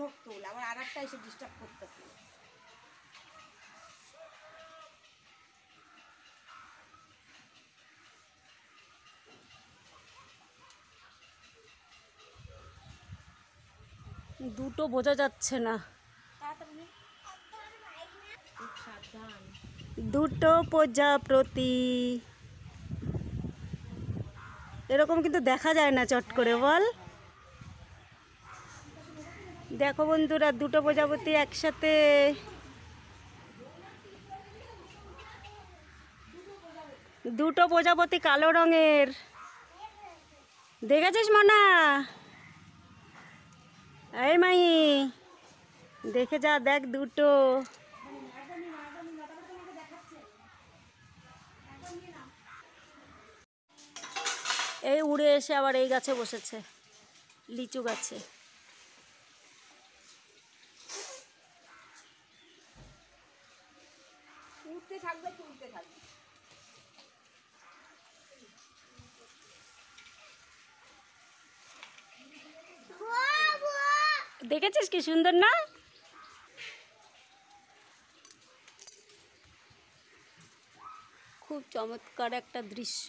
হোক তুল, আবার আর একটা এসে ডিস্টার্ব করতেছে। দুটো বোঝা যাচ্ছে না, দুটো প্রজাপতি এরকম কিন্তু দেখা যায় না চট করে, বল। দেখো বন্ধুরা, দুটো প্রজাপতি একসাথে। দুটো প্রজাপতি কালো রঙের, দেখেছিস মনা? এই মাই, দেখে যা, দেখ দুটো। এই উড়ে এসে আবার এই গাছে বসেছে, লিচু গাছে। উঠতে থাকবে, তুলতে থাকবে। দেখেছিস কি সুন্দর না? খুব চমৎকার একটা দৃশ্য।